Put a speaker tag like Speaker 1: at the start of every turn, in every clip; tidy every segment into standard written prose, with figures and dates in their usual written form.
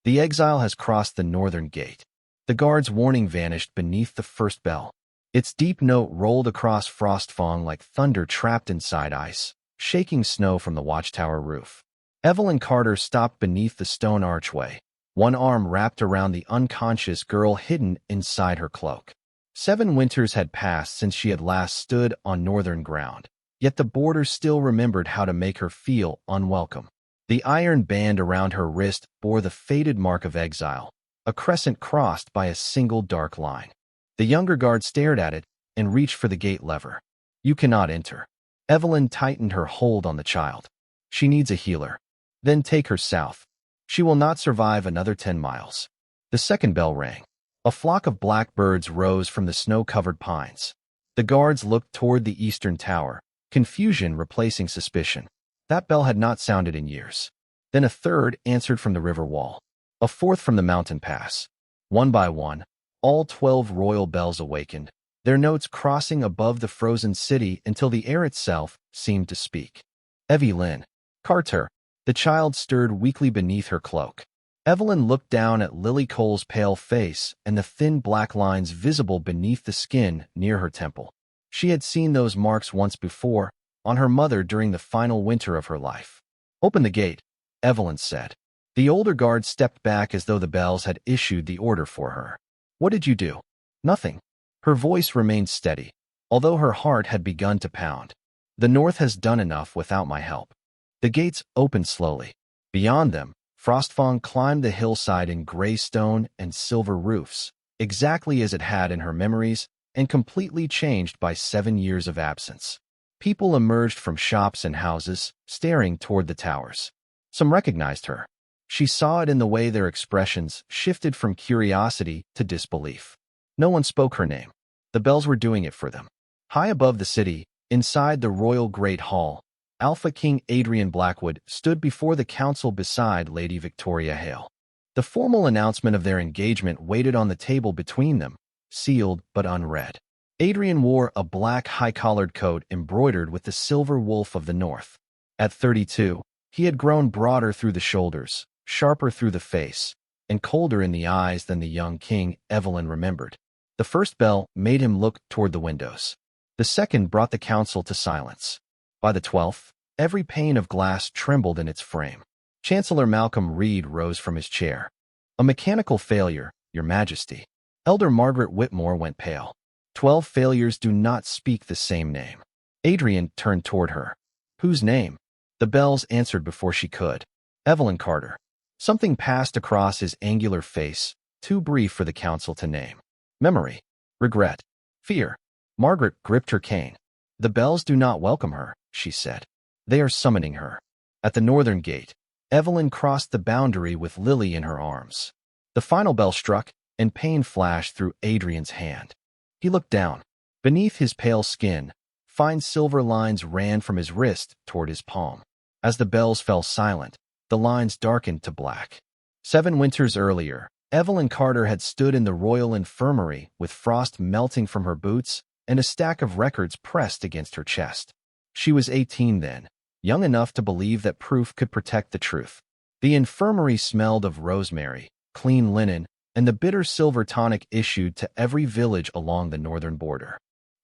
Speaker 1: The exile has crossed the northern gate. The guard's warning vanished beneath the first bell. Its deep note rolled across Frostfang like thunder trapped inside ice, shaking snow from the watchtower roof. Evelyn Carter stopped beneath the stone archway, one arm wrapped around the unconscious girl hidden inside her cloak. 7 winters had passed since she had last stood on northern ground, yet the border still remembered how to make her feel unwelcome. The iron band around her wrist bore the faded mark of exile, a crescent crossed by a single dark line. The younger guard stared at it and reached for the gate lever. "You cannot enter." Evelyn tightened her hold on the child. "She needs a healer. Then take her south. She will not survive another 10 miles. The second bell rang. A flock of blackbirds rose from the snow-covered pines. The guards looked toward the eastern tower, confusion replacing suspicion. That bell had not sounded in years. Then a third answered from the river wall, a fourth from the mountain pass. One by one, all 12 royal bells awakened, their notes crossing above the frozen city until the air itself seemed to speak. "Evelyn Carter." The child stirred weakly beneath her cloak. Evelyn looked down at Lily Cole's pale face and the thin black lines visible beneath the skin near her temple. She had seen those marks once before, on her mother during the final winter of her life. "Open the gate," Evelyn said. The older guard stepped back as though the bells had issued the order for her. "What did you do?" "Nothing." Her voice remained steady, although her heart had begun to pound. "The North has done enough without my help." The gates opened slowly. Beyond them, Frostfang climbed the hillside in gray stone and silver roofs, exactly as it had in her memories, and completely changed by 7 years of absence. People emerged from shops and houses, staring toward the towers. Some recognized her. She saw it in the way their expressions shifted from curiosity to disbelief. No one spoke her name. The bells were doing it for them. High above the city, inside the royal Great Hall, Alpha King Adrian Blackwood stood before the council beside Lady Victoria Hale. The formal announcement of their engagement waited on the table between them, sealed but unread. Adrian wore a black high-collared coat embroidered with the silver wolf of the North. At 32, he had grown broader through the shoulders, sharper through the face, and colder in the eyes than the young king Evelyn remembered. The first bell made him look toward the windows. The second brought the council to silence. By the 12th, every pane of glass trembled in its frame. Chancellor Malcolm Reed rose from his chair. "A mechanical failure, Your Majesty." Elder Margaret Whitmore went pale. 12 failures do not speak the same name. Adrian turned toward her. "Whose name?" The bells answered before she could. "Evelyn Carter." Something passed across his angular face, too brief for the council to name. Memory. Regret. Fear. Margaret gripped her cane. "The bells do not welcome her," she said. "They are summoning her." At the northern gate, Evelyn crossed the boundary with Lily in her arms. The final bell struck, and pain flashed through Adrian's hand. He looked down. Beneath his pale skin, fine silver lines ran from his wrist toward his palm. As the bells fell silent, the lines darkened to black. 7 winters earlier, Evelyn Carter had stood in the royal infirmary with frost melting from her boots and a stack of records pressed against her chest. She was 18 then, young enough to believe that proof could protect the truth. The infirmary smelled of rosemary, clean linen, and the bitter silver tonic issued to every village along the northern border.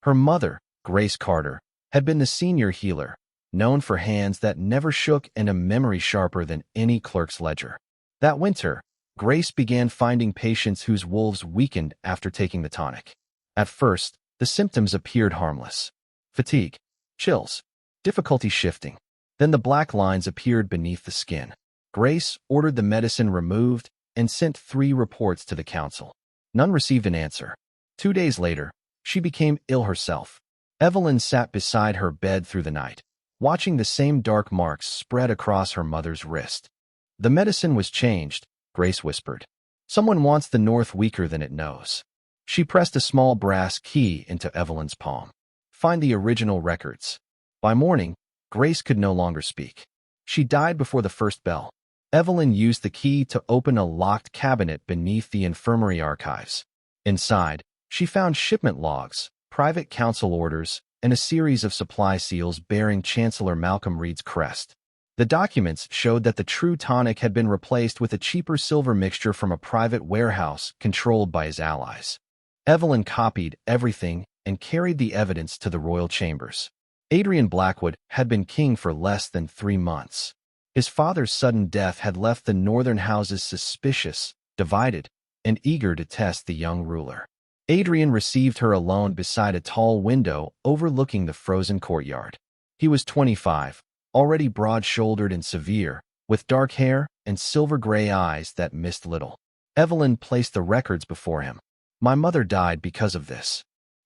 Speaker 1: Her mother, Grace Carter, had been the senior healer, known for hands that never shook and a memory sharper than any clerk's ledger. That winter, Grace began finding patients whose wolves weakened after taking the tonic. At first, the symptoms appeared harmless. Fatigue, chills, difficulty shifting. Then the black lines appeared beneath the skin. Grace ordered the medicine removed and sent 3 reports to the council. None received an answer. 2 days later, she became ill herself. Evelyn sat beside her bed through the night, watching the same dark marks spread across her mother's wrist. "The medicine was changed," Grace whispered. "Someone wants the North weaker than it knows." She pressed a small brass key into Evelyn's palm. "Find the original records." By morning, Grace could no longer speak. She died before the first bell. Evelyn used the key to open a locked cabinet beneath the infirmary archives. Inside, she found shipment logs, private council orders, and a series of supply seals bearing Chancellor Malcolm Reed's crest. The documents showed that the true tonic had been replaced with a cheaper silver mixture from a private warehouse controlled by his allies. Evelyn copied everything and carried the evidence to the royal chambers. Adrian Blackwood had been king for less than 3 months. His father's sudden death had left the northern houses suspicious, divided, and eager to test the young ruler. Adrian received her alone beside a tall window overlooking the frozen courtyard. He was 25, already broad-shouldered and severe, with dark hair and silver-gray eyes that missed little. Evelyn placed the records before him. "My mother died because of this."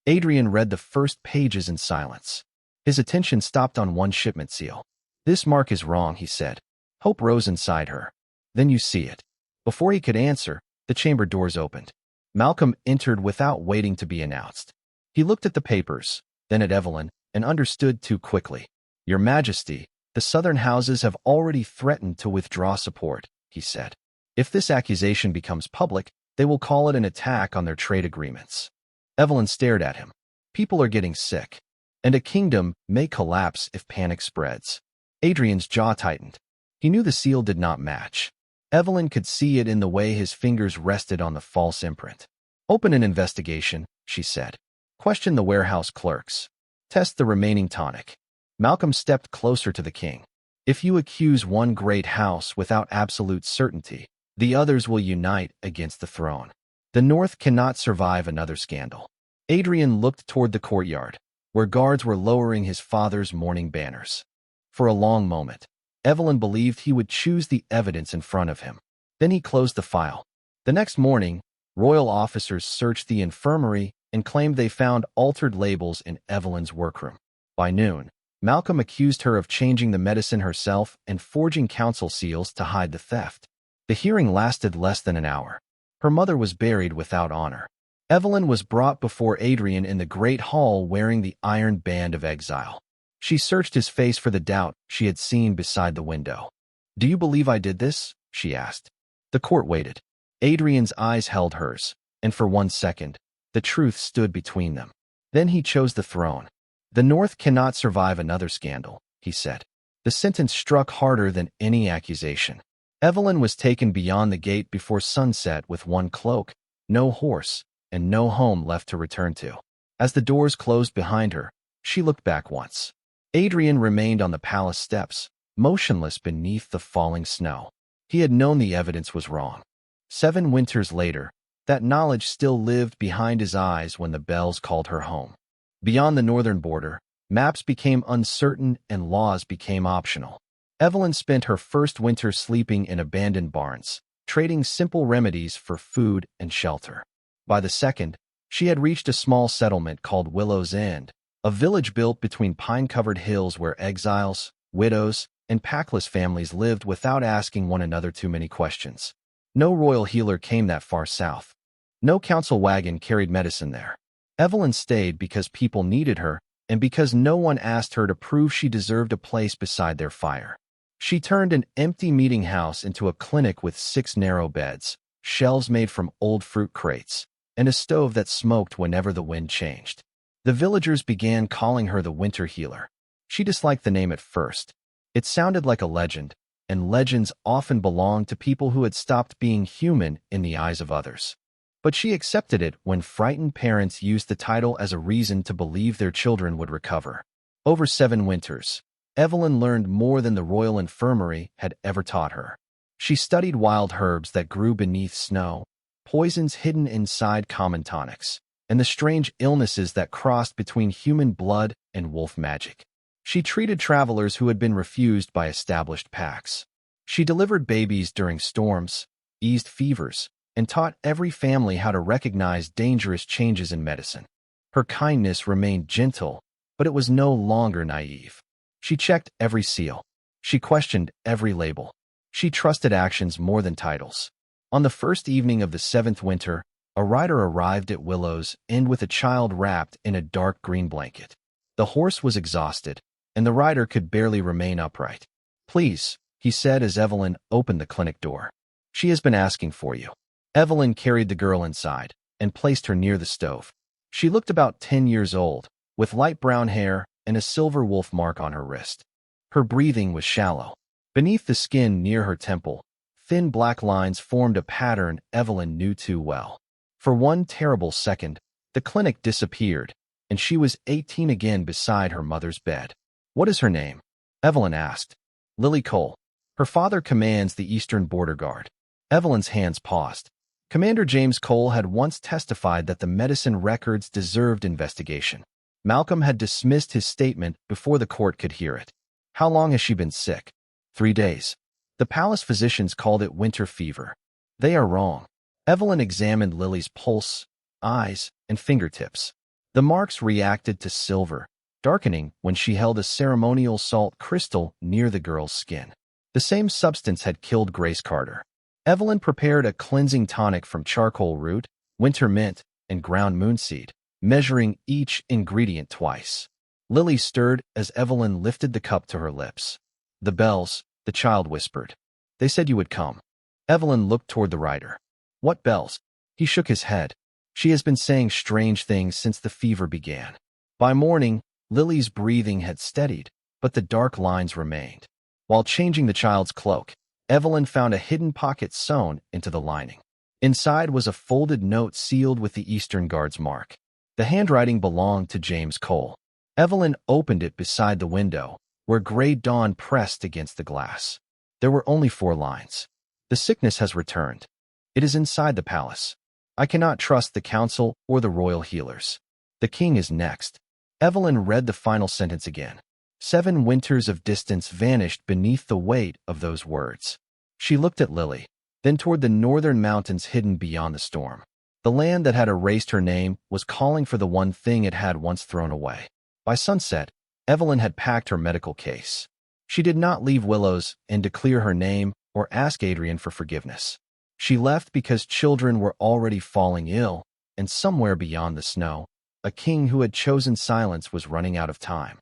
Speaker 1: Adrian read the first pages in silence. His attention stopped on one shipment seal. "This mark is wrong," he said. Hope rose inside her. "Then you see it." Before he could answer, the chamber doors opened. Malcolm entered without waiting to be announced. He looked at the papers, then at Evelyn, and understood too quickly. "Your Majesty, the southern houses have already threatened to withdraw support," he said. "If this accusation becomes public, they will call it an attack on their trade agreements." Evelyn stared at him. "People are getting sick, and a kingdom may collapse if panic spreads." Adrian's jaw tightened. He knew the seal did not match. Evelyn could see it in the way his fingers rested on the false imprint. "Open an investigation," she said. "Question the warehouse clerks. Test the remaining tonic." Malcolm stepped closer to the king. "If you accuse one great house without absolute certainty, the others will unite against the throne. The North cannot survive another scandal." Adrian looked toward the courtyard, where guards were lowering his father's mourning banners. For a long moment, Evelyn believed he would choose the evidence in front of him. Then he closed the file. The next morning, royal officers searched the infirmary and claimed they found altered labels in Evelyn's workroom. By noon, Malcolm accused her of changing the medicine herself and forging council seals to hide the theft. The hearing lasted less than an hour. Her mother was buried without honor. Evelyn was brought before Adrian in the great hall wearing the iron band of exile. She searched his face for the doubt she had seen beside the window. "Do you believe I did this?" she asked. The court waited. Adrian's eyes held hers, and for 1 second, the truth stood between them. Then he chose the throne. "The North cannot survive another scandal," he said. The sentence struck harder than any accusation. Evelyn was taken beyond the gate before sunset with one cloak, no horse, and no home left to return to. As the doors closed behind her, she looked back once. Adrian remained on the palace steps, motionless beneath the falling snow. He had known the evidence was wrong. 7 winters later, that knowledge still lived behind his eyes when the bells called her home. Beyond the northern border, maps became uncertain and laws became optional. Evelyn spent her first winter sleeping in abandoned barns, trading simple remedies for food and shelter. By the second, she had reached a small settlement called Willow's End, a village built between pine-covered hills where exiles, widows, and packless families lived without asking one another too many questions. No royal healer came that far south. No council wagon carried medicine there. Evelyn stayed because people needed her and because no one asked her to prove she deserved a place beside their fire. She turned an empty meeting house into a clinic with 6 narrow beds, shelves made from old fruit crates, and a stove that smoked whenever the wind changed. The villagers began calling her the Winter Healer. She disliked the name at first. It sounded like a legend, and legends often belonged to people who had stopped being human in the eyes of others. But she accepted it when frightened parents used the title as a reason to believe their children would recover. Over 7 winters, Evelyn learned more than the royal infirmary had ever taught her. She studied wild herbs that grew beneath snow, poisons hidden inside common tonics, and the strange illnesses that crossed between human blood and wolf magic. She treated travelers who had been refused by established packs. She delivered babies during storms, eased fevers, and taught every family how to recognize dangerous changes in medicine. Her kindness remained gentle, but it was no longer naive. She checked every seal. She questioned every label. She trusted actions more than titles. On the first evening of the 7th winter, a rider arrived at Willow's End with a child wrapped in a dark green blanket. The horse was exhausted, and the rider could barely remain upright. "Please," he said as Evelyn opened the clinic door. "She has been asking for you." Evelyn carried the girl inside and placed her near the stove. She looked about 10 years old, with light brown hair and a silver wolf mark on her wrist. Her breathing was shallow. Beneath the skin near her temple, thin black lines formed a pattern Evelyn knew too well. For one terrible second, the clinic disappeared, and she was 18 again beside her mother's bed. "What is her name?" Evelyn asked. "Lily Cole. Her father commands the Eastern Border Guard." Evelyn's hands paused. Commander James Cole had once testified that the medicine records deserved investigation. Malcolm had dismissed his statement before the court could hear it. "How long has she been sick?" 3 days. The palace physicians called it winter fever. "They are wrong." Evelyn examined Lily's pulse, eyes, and fingertips. The marks reacted to silver, darkening when she held a ceremonial salt crystal near the girl's skin. The same substance had killed Grace Carter. Evelyn prepared a cleansing tonic from charcoal root, winter mint, and ground moonseed, measuring each ingredient twice. Lily stirred as Evelyn lifted the cup to her lips. "The bells," the child whispered. "They said you would come." Evelyn looked toward the writer. "What bells?" He shook his head. "She has been saying strange things since the fever began." By morning, Lily's breathing had steadied, but the dark lines remained. While changing the child's cloak, Evelyn found a hidden pocket sewn into the lining. Inside was a folded note sealed with the Eastern Guard's mark. The handwriting belonged to James Cole. Evelyn opened it beside the window, where gray dawn pressed against the glass. There were only 4 lines. "The sickness has returned. It is inside the palace. I cannot trust the council or the royal healers. The king is next." Evelyn read the final sentence again. 7 winters of distance vanished beneath the weight of those words. She looked at Lily, then toward the northern mountains hidden beyond the storm. The land that had erased her name was calling for the one thing it had once thrown away. By sunset, Evelyn had packed her medical case. She did not leave Willow's Inn to clear her name or ask Adrian for forgiveness. She left because children were already falling ill, and somewhere beyond the snow, a king who had chosen silence was running out of time.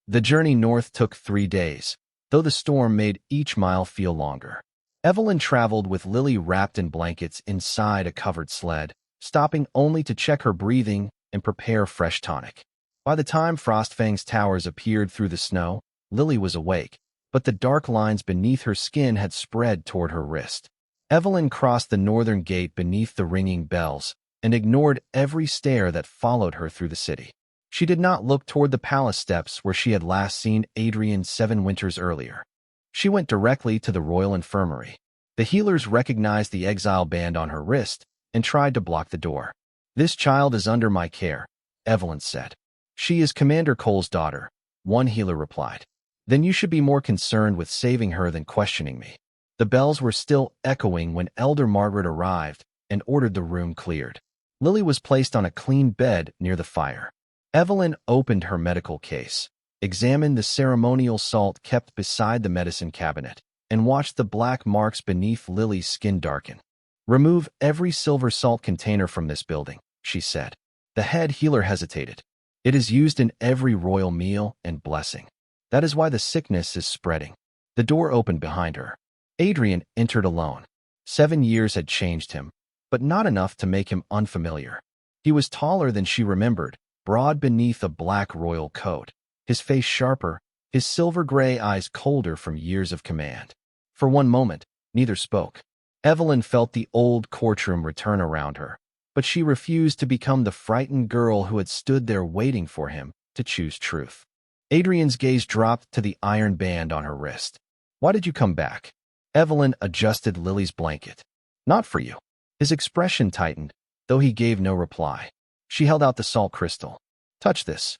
Speaker 1: The journey north took 3 days, though the storm made each mile feel longer. Evelyn traveled with Lily wrapped in blankets inside a covered sled, stopping only to check her breathing and prepare fresh tonic. By the time Frostfang's towers appeared through the snow, Lily was awake, but the dark lines beneath her skin had spread toward her wrist. Evelyn crossed the northern gate beneath the ringing bells and ignored every stare that followed her through the city. She did not look toward the palace steps where she had last seen Adrian 7 winters earlier. She went directly to the royal infirmary. The healers recognized the Exile band on her wrist and tried to block the door. "This child is under my care," Evelyn said. "She is Commander Cole's daughter," one healer replied. "Then you should be more concerned with saving her than questioning me." The bells were still echoing when Elder Margaret arrived and ordered the room cleared. Lily was placed on a clean bed near the fire. Evelyn opened her medical case, examined the ceremonial salt kept beside the medicine cabinet, and watched the black marks beneath Lily's skin darken. "Remove every silver salt container from this building," she said. The head healer hesitated. "It is used in every royal meal and blessing. That is why the sickness is spreading." The door opened behind her. Adrian entered alone. 7 years had changed him, but not enough to make him unfamiliar. He was taller than she remembered, broad beneath a black royal coat, his face sharper, his silver-gray eyes colder from years of command. For one moment, neither spoke. Evelyn felt the old courtroom return around her, but she refused to become the frightened girl who had stood there waiting for him to choose truth. Adrian's gaze dropped to the iron band on her wrist. "Why did you come back?" Evelyn adjusted Lily's blanket. "Not for you." His expression tightened, though he gave no reply. She held out the salt crystal. "Touch this."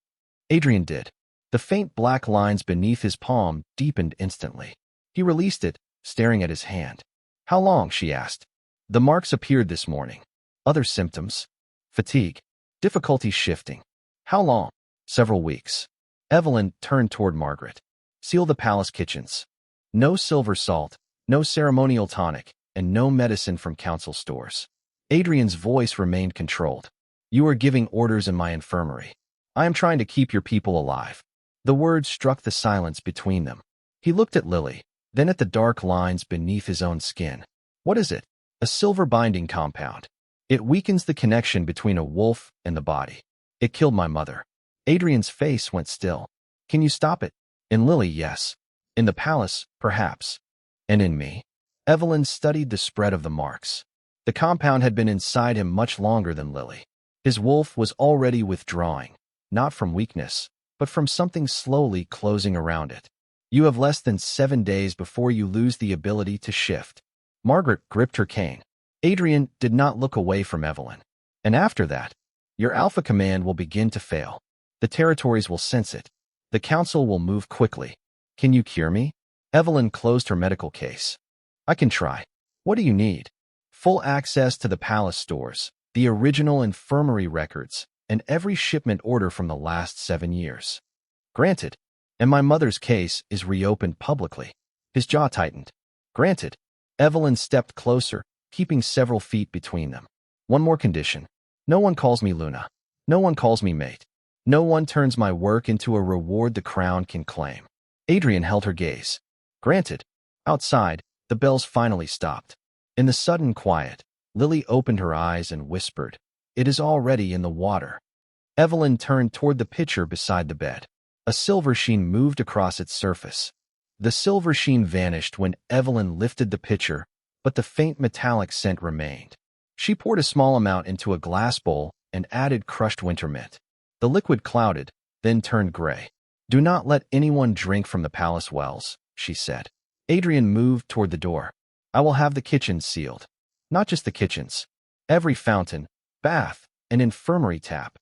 Speaker 1: Adrian did. The faint black lines beneath his palm deepened instantly. He released it, staring at his hand. "How long?" she asked. "The marks appeared this morning." "Other symptoms?" "Fatigue. Difficulty shifting." "How long?" "Several weeks." Evelyn turned toward Margaret. "Seal the palace kitchens. No silver salt, no ceremonial tonic, and no medicine from council stores." Adrian's voice remained controlled. "You are giving orders in my infirmary. I am trying to keep your people alive." The words struck the silence between them. He looked at Lily, then at the dark lines beneath his own skin. "What is it?" "A silver binding compound. It weakens the connection between a wolf and the body. It killed my mother." Adrian's face went still. "Can you stop it?" "In Lily, yes. In the palace, perhaps. And in me? Evelyn studied the spread of the marks. The compound had been inside him much longer than Lily. His wolf was already withdrawing, not from weakness, but from something slowly closing around it. You have less than 7 days before you lose the ability to shift. Margaret gripped her cane. Adrian did not look away from Evelyn. And after that, your alpha command will begin to fail. The territories will sense it. The council will move quickly. Can you cure me? Evelyn closed her medical case. I can try. What do you need? Full access to the palace stores, the original infirmary records, and every shipment order from the last 7 years. Granted. And my mother's case is reopened publicly. His jaw tightened. Granted. Evelyn stepped closer, keeping several feet between them. One more condition. No one calls me Luna. No one calls me mate. No one turns my work into a reward the crown can claim. Adrian held her gaze. Granted. Outside, the bells finally stopped. In the sudden quiet, Lily opened her eyes and whispered, "It is already in the water." Evelyn turned toward the pitcher beside the bed. A silver sheen moved across its surface. The silver sheen vanished when Evelyn lifted the pitcher, but the faint metallic scent remained. She poured a small amount into a glass bowl and added crushed winter mint. The liquid clouded, then turned gray. "Do not let anyone drink from the palace wells," she said. Adrian moved toward the door. "I will have the kitchens sealed. Not just the kitchens. Every fountain, bath, and infirmary tap."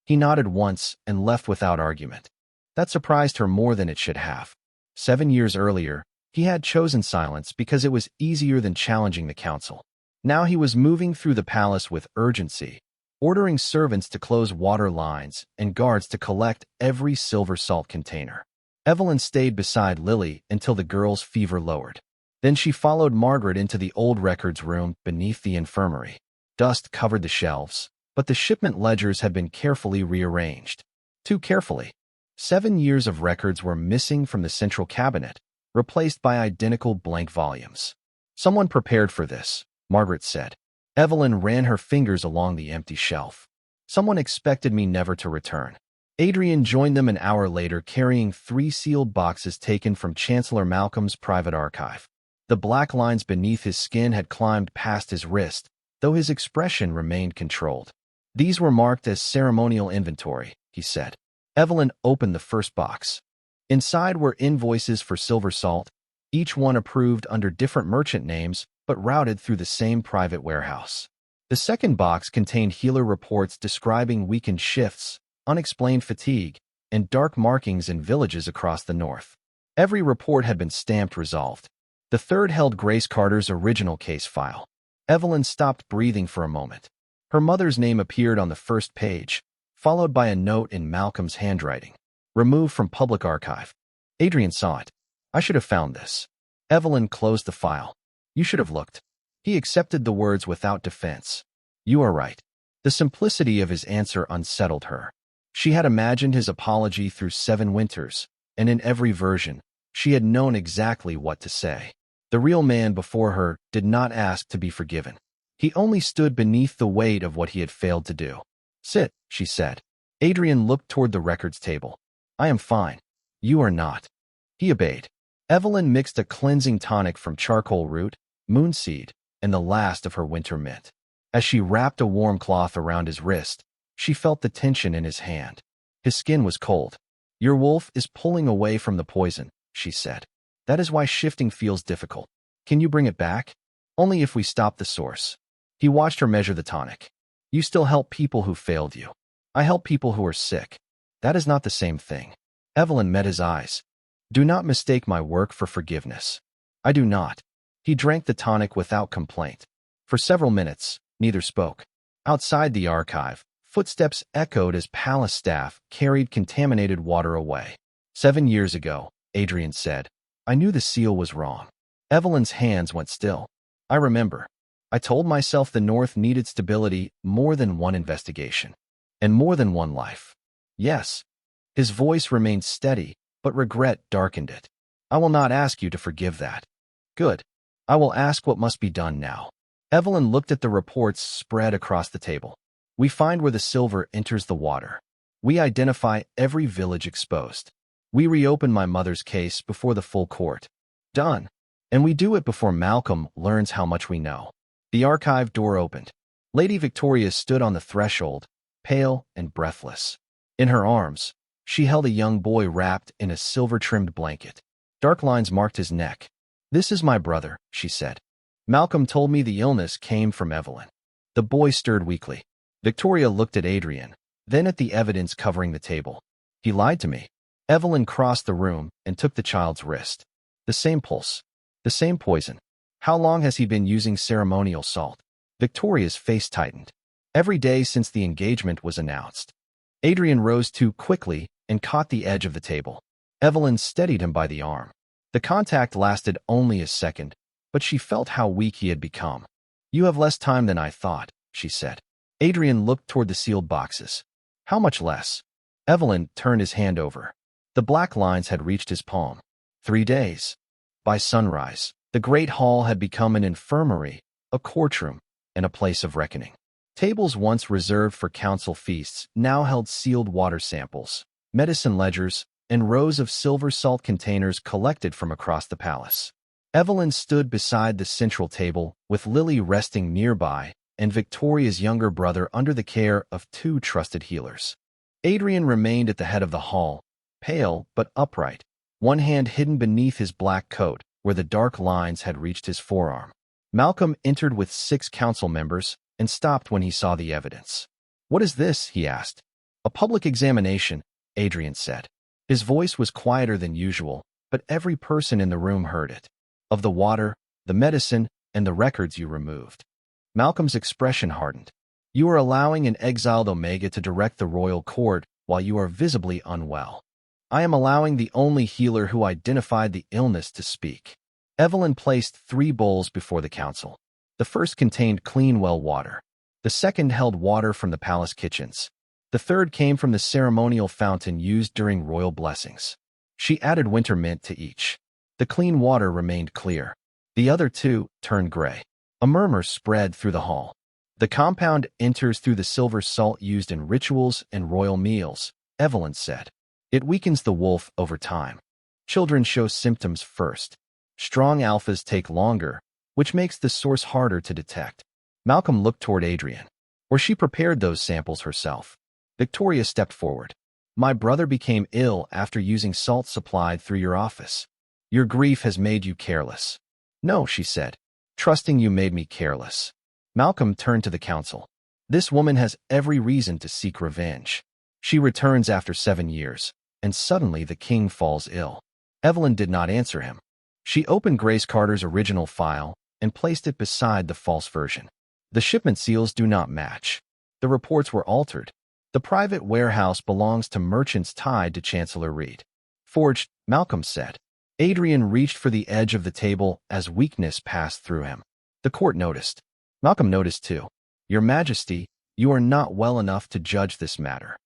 Speaker 1: He nodded once and left without argument. That surprised her more than it should have. 7 years earlier, he had chosen silence because it was easier than challenging the council. Now he was moving through the palace with urgency, ordering servants to close water lines and guards to collect every silver salt container. Evelyn stayed beside Lily until the girl's fever lowered. Then she followed Margaret into the old records room beneath the infirmary. Dust covered the shelves, but the shipment ledgers had been carefully rearranged. Too carefully. 7 years of records were missing from the central cabinet, replaced by identical blank volumes. "Someone prepared for this," Margaret said. Evelyn ran her fingers along the empty shelf. "Someone expected me never to return." Adrian joined them an hour later carrying 3 sealed boxes taken from Chancellor Malcolm's private archive. The black lines beneath his skin had climbed past his wrist, though his expression remained controlled. "These were marked as ceremonial inventory," he said. Evelyn opened the first box. Inside were invoices for silver salt, each one approved under different merchant names but routed through the same private warehouse. The second box contained healer reports describing weakened shifts, unexplained fatigue, and dark markings in villages across the north. Every report had been stamped resolved. The third held Grace Carter's original case file. Evelyn stopped breathing for a moment. Her mother's name appeared on the first page, followed by a note in Malcolm's handwriting. "Removed from public archive." Adrian saw it. "I should have found this." Evelyn closed the file. "You should have looked." He accepted the words without defense. "You are right." The simplicity of his answer unsettled her. She had imagined his apology through 7 winters, and in every version, she had known exactly what to say. The real man before her did not ask to be forgiven. He only stood beneath the weight of what he had failed to do. "Sit," she said. Adrian looked toward the records table. "I am fine. You are not." He obeyed. Evelyn mixed a cleansing tonic from charcoal root, moonseed, and the last of her winter mint. As she wrapped a warm cloth around his wrist, she felt the tension in his hand. His skin was cold. "Your wolf is pulling away from the poison," she said. "That is why shifting feels difficult. Can you bring it back?" "Only if we stop the source." He watched her measure the tonic. "You still help people who failed you. I help people who are sick. That is not the same thing." Evelyn met his eyes. "Do not mistake my work for forgiveness." "I do not." He drank the tonic without complaint. For several minutes, neither spoke. Outside the archive, footsteps echoed as palace staff carried contaminated water away. 7 years ago, Adrian said, "I knew the seal was wrong." Evelyn's hands went still. "I remember. I told myself the North needed stability, more than one investigation. And more than one life." "Yes." His voice remained steady, but regret darkened it. "I will not ask you to forgive that." "Good. I will ask what must be done now." Evelyn looked at the reports spread across the table. "We find where the silver enters the water. We identify every village exposed. We reopen my mother's case before the full court. Done. And we do it before Malcolm learns how much we know. The archive door opened. Lady Victoria stood on the threshold, pale and breathless. In her arms, she held a young boy wrapped in a silver-trimmed blanket. Dark lines marked his neck. "This is my brother," she said. "Malcolm told me the illness came from Evelyn." The boy stirred weakly. Victoria looked at Adrian, then at the evidence covering the table. "He lied to me." Evelyn crossed the room and took the child's wrist. "The same pulse. The same poison. How long has he been using ceremonial salt?" Victoria's face tightened. "Every day since the engagement was announced." Adrian rose too quickly and caught the edge of the table. Evelyn steadied him by the arm. The contact lasted only a second, but she felt how weak he had become. "You have less time than I thought," she said. Adrian looked toward the sealed boxes. "How much less?" Evelyn turned his hand over. The black lines had reached his palm. 3 days. By sunrise, the great hall had become an infirmary, a courtroom, and a place of reckoning. Tables once reserved for council feasts now held sealed water samples, medicine ledgers, and rows of silver salt containers collected from across the palace. Evelyn stood beside the central table, with Lily resting nearby, and Victoria's younger brother under the care of 2 trusted healers. Adrian remained at the head of the hall, pale but upright, one hand hidden beneath his black coat, where the dark lines had reached his forearm. Malcolm entered with 6 council members and stopped when he saw the evidence. "What is this?" he asked. "A public examination," Adrian said. His voice was quieter than usual, but every person in the room heard it. "Of the water, the medicine, and the records you removed." Malcolm's expression hardened. "You are allowing an exiled Omega to direct the royal court while you are visibly unwell. I am allowing the only healer who identified the illness to speak." Evelyn placed 3 bowls before the council. The first contained clean well water. The second held water from the palace kitchens. The third came from the ceremonial fountain used during royal blessings. She added winter mint to each. The clean water remained clear. The other 2 turned gray. A murmur spread through the hall. "The compound enters through the silver salt used in rituals and royal meals," Evelyn said. "It weakens the wolf over time. Children show symptoms first. Strong alphas take longer, which makes the source harder to detect." Malcolm looked toward Adrian. "Or she prepared those samples herself." Victoria stepped forward. "My brother became ill after using salt supplied through your office. Your grief has made you careless." "No," she said. "Trusting you made me careless." Malcolm turned to the council. "This woman has every reason to seek revenge. She returns after 7 years, and suddenly the king falls ill." Evelyn did not answer him. She opened Grace Carter's original file and placed it beside the false version. The shipment seals do not match. The reports were altered. The private warehouse belongs to merchants tied to Chancellor Reed. "Forged," Malcolm said. Adrian reached for the edge of the table as weakness passed through him. The court noticed. Malcolm noticed too. "Your Majesty, you are not well enough to judge this matter."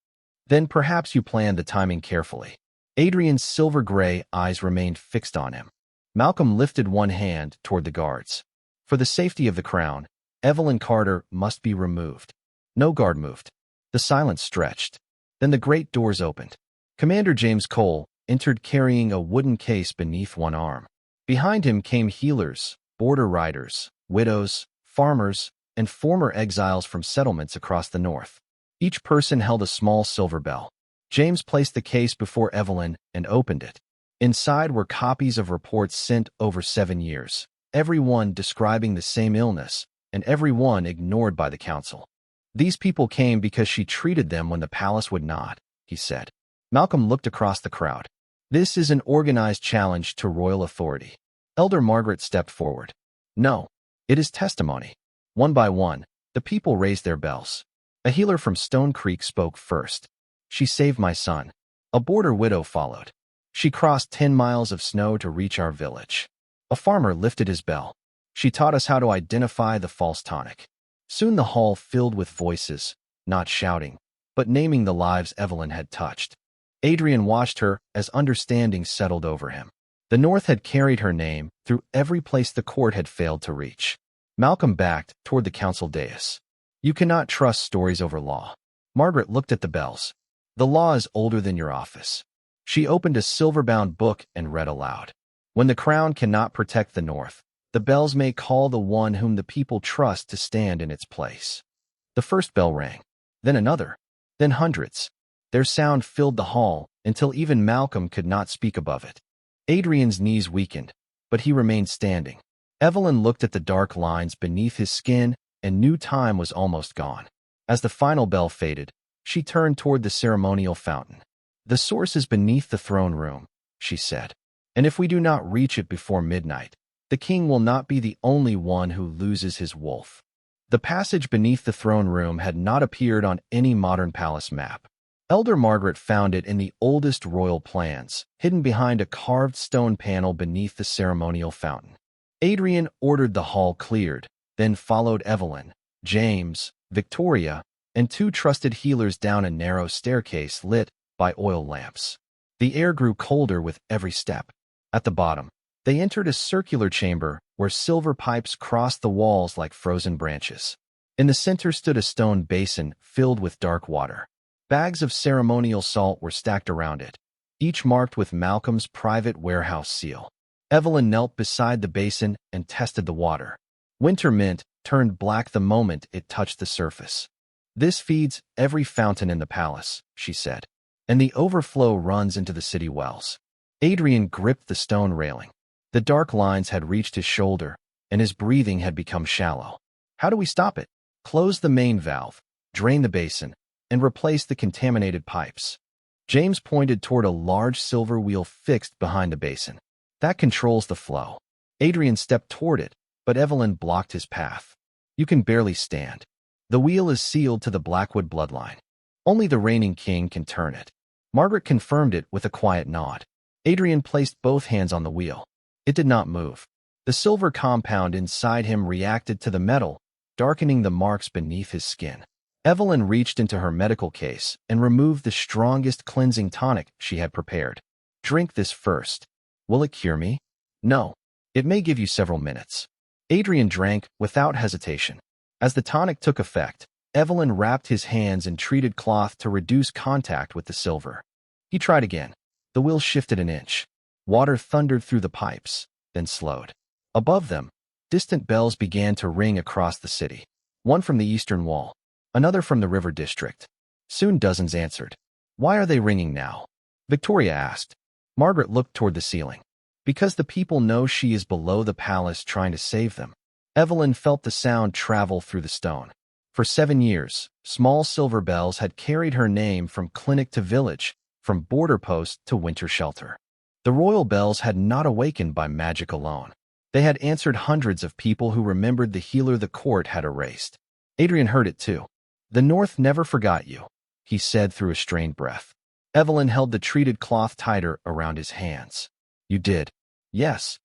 Speaker 1: "Then perhaps you planned the timing carefully." Adrian's silver-gray eyes remained fixed on him. Malcolm lifted one hand toward the guards. "For the safety of the crown, Evelyn Carter must be removed." No guard moved. The silence stretched. Then the great doors opened. Commander James Cole entered carrying a wooden case beneath one arm. Behind him came healers, border riders, widows, farmers, and former exiles from settlements across the north. Each person held a small silver bell. James placed the case before Evelyn and opened it. Inside were copies of reports sent over 7 years, every one describing the same illness, and every one ignored by the council. "These people came because she treated them when the palace would not," he said. Malcolm looked across the crowd. "This is an organized challenge to royal authority." Elder Margaret stepped forward. "No, it is testimony." One by one, the people raised their bells. A healer from Stone Creek spoke first. "She saved my son." A border widow followed. "She crossed 10 miles of snow to reach our village." A farmer lifted his bell. "She taught us how to identify the false tonic." Soon the hall filled with voices, not shouting, but naming the lives Evelyn had touched. Adrian watched her as understanding settled over him. The North had carried her name through every place the court had failed to reach. Malcolm backed toward the council dais. "You cannot trust stories over law." Margaret looked at the bells. "The law is older than your office." She opened a silver-bound book and read aloud. When the crown cannot protect the North, the bells may call the one whom the people trust to stand in its place. The first bell rang, then another, then hundreds. Their sound filled the hall until even Malcolm could not speak above it. Adrian's knees weakened, but he remained standing. Evelyn looked at the dark lines beneath his skin and knew time was almost gone. As the final bell faded, she turned toward the ceremonial fountain. "The source is beneath the throne room," she said. "And if we do not reach it before midnight, the king will not be the only one who loses his wolf." The passage beneath the throne room had not appeared on any modern palace map. Elder Margaret found it in the oldest royal plans, hidden behind a carved stone panel beneath the ceremonial fountain. Adrian ordered the hall cleared, then followed Evelyn, James, Victoria, and two trusted healers down a narrow staircase lit by oil lamps. The air grew colder with every step. At the bottom, they entered a circular chamber where silver pipes crossed the walls like frozen branches. In the center stood a stone basin filled with dark water. Bags of ceremonial salt were stacked around it, each marked with Malcolm's private warehouse seal. Evelyn knelt beside the basin and tested the water. Winter mint turned black the moment it touched the surface. "This feeds every fountain in the palace," she said, "and the overflow runs into the city wells." Adrian gripped the stone railing. The dark lines had reached his shoulder, and his breathing had become shallow. "How do we stop it?" "Close the main valve, drain the basin, and replace the contaminated pipes." James pointed toward a large silver wheel fixed behind the basin. "That controls the flow." Adrian stepped toward it, but Evelyn blocked his path. "You can barely stand. The wheel is sealed to the Blackwood bloodline. Only the reigning king can turn it." Margaret confirmed it with a quiet nod. Adrian placed both hands on the wheel. It did not move. The silver compound inside him reacted to the metal, darkening the marks beneath his skin. Evelyn reached into her medical case and removed the strongest cleansing tonic she had prepared. "Drink this first. Will it cure me?" "No. It may give you several minutes." Adrian drank without hesitation. As the tonic took effect, Evelyn wrapped his hands in treated cloth to reduce contact with the silver. He tried again. The wheel shifted an inch. Water thundered through the pipes, then slowed. Above them, distant bells began to ring across the city. One from the eastern wall, another from the river district. Soon dozens answered. "Why are they ringing now?" Victoria asked. Margaret looked toward the ceiling. "Because the people know she is below the palace trying to save them." Evelyn felt the sound travel through the stone. For 7 years, small silver bells had carried her name from clinic to village, from border post to winter shelter. The royal bells had not awakened by magic alone. They had answered hundreds of people who remembered the healer the court had erased. Adrian heard it too. "The North never forgot you," he said through a strained breath. Evelyn held the treated cloth tighter around his hands. "You did." "Yes."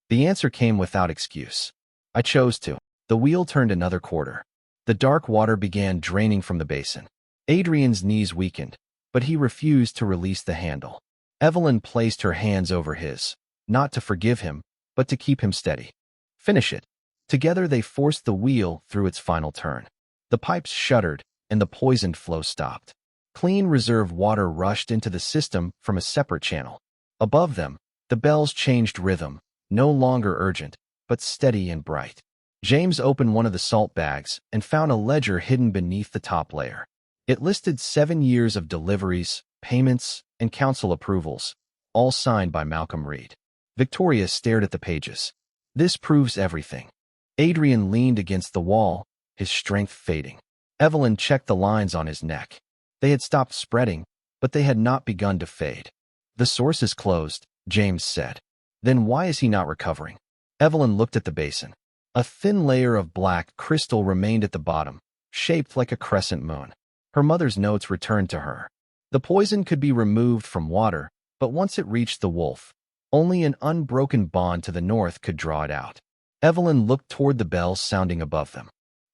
Speaker 1: The answer came without excuse. "I chose to." The wheel turned another quarter. The dark water began draining from the basin. Adrian's knees weakened, but he refused to release the handle. Evelyn placed her hands over his, not to forgive him, but to keep him steady. "Finish it." Together they forced the wheel through its final turn. The pipes shuddered, and the poisoned flow stopped. Clean reserve water rushed into the system from a separate channel. Above them, the bells changed rhythm, no longer urgent, but steady and bright. James opened one of the salt bags and found a ledger hidden beneath the top layer. It listed 7 years of deliveries, payments, and council approvals, all signed by Malcolm Reed. Victoria stared at the pages. "This proves everything." Adrian leaned against the wall, his strength fading. Evelyn checked the lines on his neck. They had stopped spreading, but they had not begun to fade. "The source is closed," James said. "Then why is he not recovering?" Evelyn looked at the basin. A thin layer of black crystal remained at the bottom, shaped like a crescent moon. Her mother's notes returned to her. The poison could be removed from water, but once it reached the wolf, only an unbroken bond to the north could draw it out. Evelyn looked toward the bells sounding above them.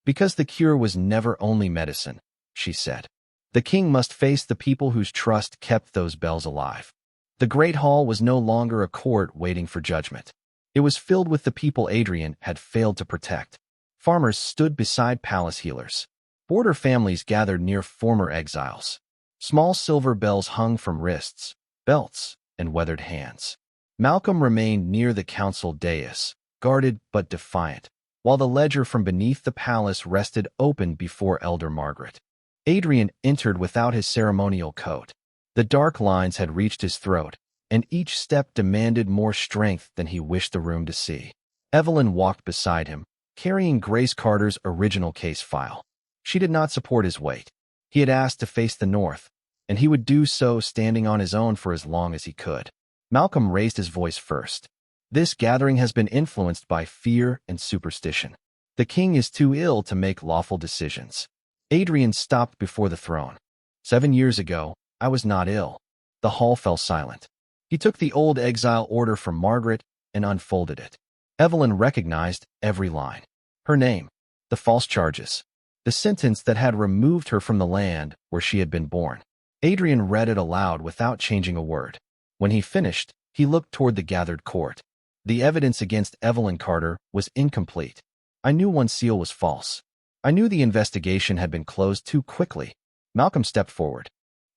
Speaker 1: "Because the cure was never only medicine," she said. "The king must face the people whose trust kept those bells alive." The great hall was no longer a court waiting for judgment. It was filled with the people Adrian had failed to protect. Farmers stood beside palace healers. Border families gathered near former exiles. Small silver bells hung from wrists, belts, and weathered hands. Malcolm remained near the council dais, guarded but defiant, while the ledger from beneath the palace rested open before Elder Margaret. Adrian entered without his ceremonial coat. The dark lines had reached his throat, and each step demanded more strength than he wished the room to see. Evelyn walked beside him, carrying Grace Carter's original case file. She did not support his weight. He had asked to face the north, and he would do so standing on his own for as long as he could. Malcolm raised his voice first. This gathering has been influenced by fear and superstition. The king is too ill to make lawful decisions. Adrian stopped before the throne. 7 years ago, I was not ill. The hall fell silent. He took the old exile order from Margaret and unfolded it. Evelyn recognized every line. Her name, the false charges, the sentence that had removed her from the land where she had been born. Adrian read it aloud without changing a word. When he finished, he looked toward the gathered court. The evidence against Evelyn Carter was incomplete. I knew one seal was false. I knew the investigation had been closed too quickly. Malcolm stepped forward.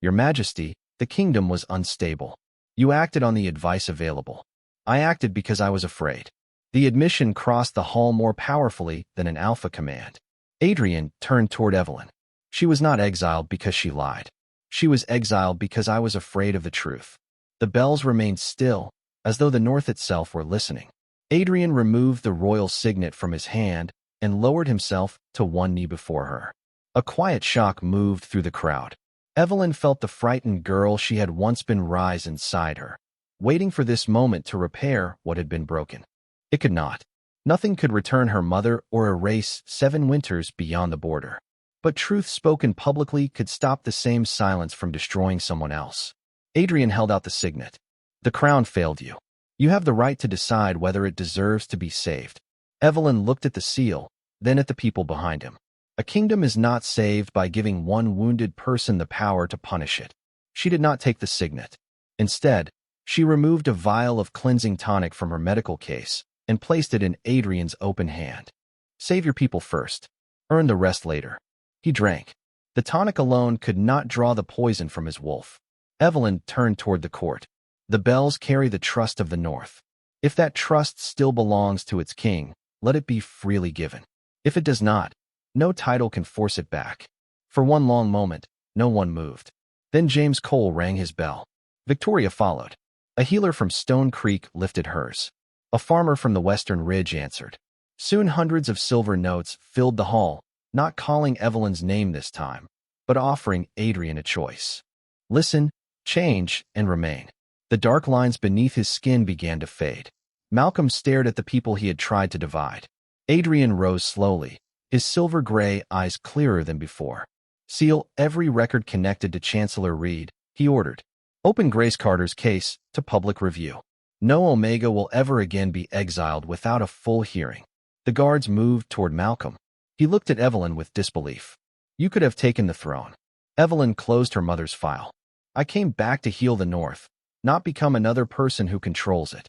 Speaker 1: Your Majesty, the kingdom was unstable. You acted on the advice available. I acted because I was afraid. The admission crossed the hall more powerfully than an alpha command. Adrian turned toward Evelyn. She was not exiled because she lied. She was exiled because I was afraid of the truth. The bells remained still, as though the north itself were listening. Adrian removed the royal signet from his hand and lowered himself to one knee before her. A quiet shock moved through the crowd. Evelyn felt the frightened girl she had once been rise inside her, waiting for this moment to repair what had been broken. It could not. Nothing could return her mother or erase 7 winters beyond the border. But truth spoken publicly could stop the same silence from destroying someone else. Adrian held out the signet. The crown failed you. You have the right to decide whether it deserves to be saved. Evelyn looked at the seal, then at the people behind him. A kingdom is not saved by giving one wounded person the power to punish it. She did not take the signet. Instead, she removed a vial of cleansing tonic from her medical case and placed it in Adrian's open hand. Save your people first. Earn the rest later. He drank. The tonic alone could not draw the poison from his wolf. Evelyn turned toward the court. The bells carry the trust of the north. If that trust still belongs to its king, let it be freely given. If it does not, no title can force it back. For one long moment, no one moved. Then James Cole rang his bell. Victoria followed. A healer from Stone Creek lifted hers. A farmer from the Western Ridge answered. Soon hundreds of silver notes filled the hall, not calling Evelyn's name this time, but offering Adrian a choice. Listen, change, and remain. The dark lines beneath his skin began to fade. Malcolm stared at the people he had tried to divide. Adrian rose slowly, his silver-gray eyes clearer than before. Seal every record connected to Chancellor Reed, he ordered. Open Grace Carter's case to public review. No Omega will ever again be exiled without a full hearing. The guards moved toward Malcolm. He looked at Evelyn with disbelief. You could have taken the throne. Evelyn closed her mother's file. I came back to heal the North, not become another person who controls it.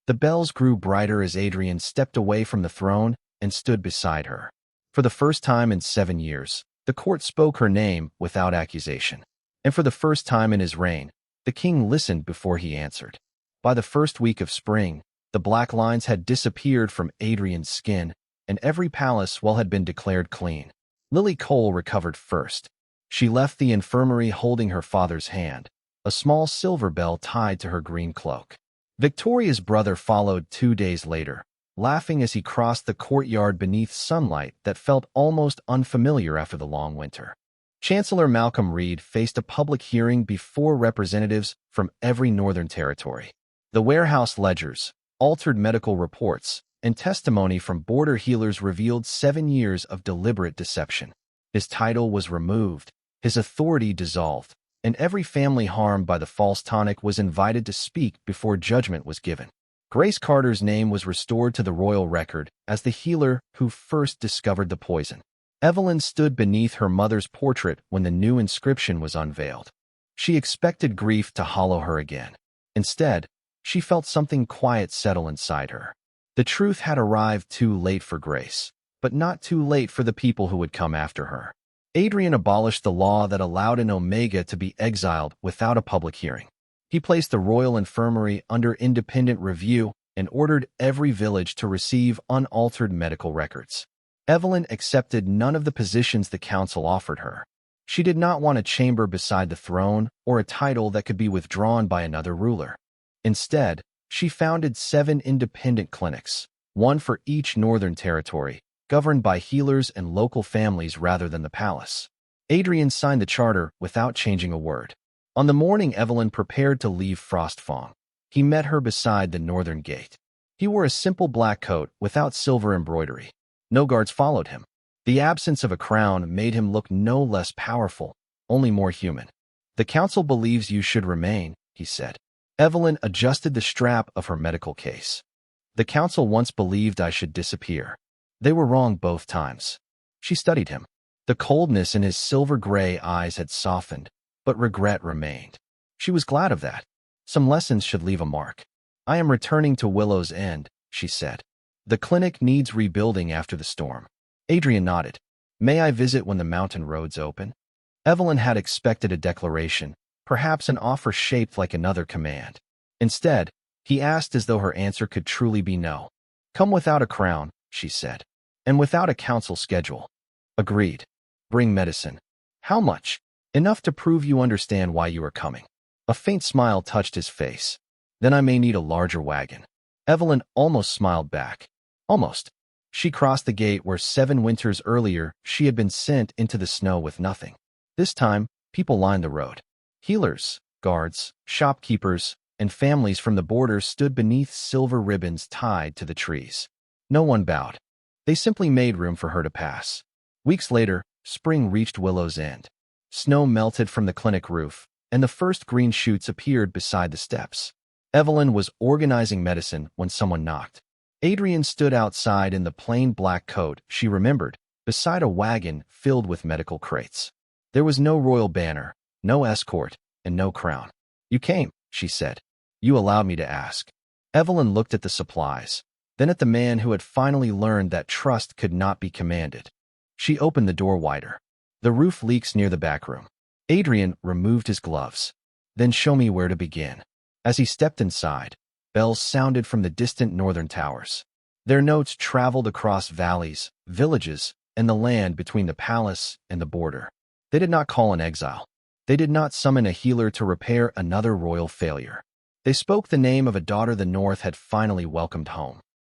Speaker 1: The bells grew brighter as Adrian stepped away from the throne and stood beside her. For the first time in 7 years, the court spoke her name without accusation. And for the first time in his reign, the king listened before he answered. By the first week of spring, the black lines had disappeared from Adrian's skin, and every palace wall had been declared clean. Lily Cole recovered first. She left the infirmary holding her father's hand, a small silver bell tied to her green cloak. Victoria's brother followed 2 days later, laughing as he crossed the courtyard beneath sunlight that felt almost unfamiliar after the long winter. Chancellor Malcolm Reed faced a public hearing before representatives from every northern territory. The warehouse ledgers, altered medical reports, and testimony from border healers revealed 7 years of deliberate deception. His title was removed, his authority dissolved, and every family harmed by the false tonic was invited to speak before judgment was given. Grace Carter's name was restored to the royal record as the healer who first discovered the poison. Evelyn stood beneath her mother's portrait when the new inscription was unveiled. She expected grief to hollow her again. Instead, she felt something quiet settle inside her. The truth had arrived too late for Grace, but not too late for the people who would come after her. Adrian abolished the law that allowed an Omega to be exiled without a public hearing. He placed the royal infirmary under independent review and ordered every village to receive unaltered medical records. Evelyn accepted none of the positions the council offered her. She did not want a chamber beside the throne or a title that could be withdrawn by another ruler. Instead, she founded 7 independent clinics, one for each northern territory, governed by healers and local families rather than the palace. Adrian signed the charter without changing a word. On the morning Evelyn prepared to leave Frostfang, he met her beside the northern gate. He wore a simple black coat without silver embroidery. No guards followed him. The absence of a crown made him look no less powerful, only more human. "The council believes you should remain," he said. Evelyn adjusted the strap of her medical case. "The council once believed I should disappear. They were wrong both times." She studied him. The coldness in his silver-gray eyes had softened, but regret remained. She was glad of that. Some lessons should leave a mark. "I am returning to Willow's End," she said. "The clinic needs rebuilding after the storm." Adrian nodded. "May I visit when the mountain roads open?" Evelyn had expected a declaration, perhaps an offer shaped like another command. Instead, he asked as though her answer could truly be no. "Come without a crown," she said, "and without a council schedule." "Agreed. Bring medicine." "How much?" "Enough to prove you understand why you are coming." A faint smile touched his face. "Then I may need a larger wagon." Evelyn almost smiled back. Almost. She crossed the gate where 7 winters earlier she had been sent into the snow with nothing. This time, people lined the road. Healers, guards, shopkeepers, and families from the border stood beneath silver ribbons tied to the trees. No one bowed. They simply made room for her to pass. Weeks later, spring reached Willow's End. Snow melted from the clinic roof, and the first green shoots appeared beside the steps. Evelyn was organizing medicine when someone knocked. Adrian stood outside in the plain black coat she remembered, beside a wagon filled with medical crates. There was no royal banner, no escort, and no crown. "You came," she said. "You allowed me to ask." Evelyn looked at the supplies, then at the man who had finally learned that trust could not be commanded. She opened the door wider. "The roof leaks near the back room." Adrian removed his gloves. "Then show me where to begin." As he stepped inside, bells sounded from the distant northern towers. Their notes traveled across valleys, villages, and the land between the palace and the border. They did not call an exile. They did not summon a healer to repair another royal failure. They spoke the name of a daughter the North had finally welcomed home.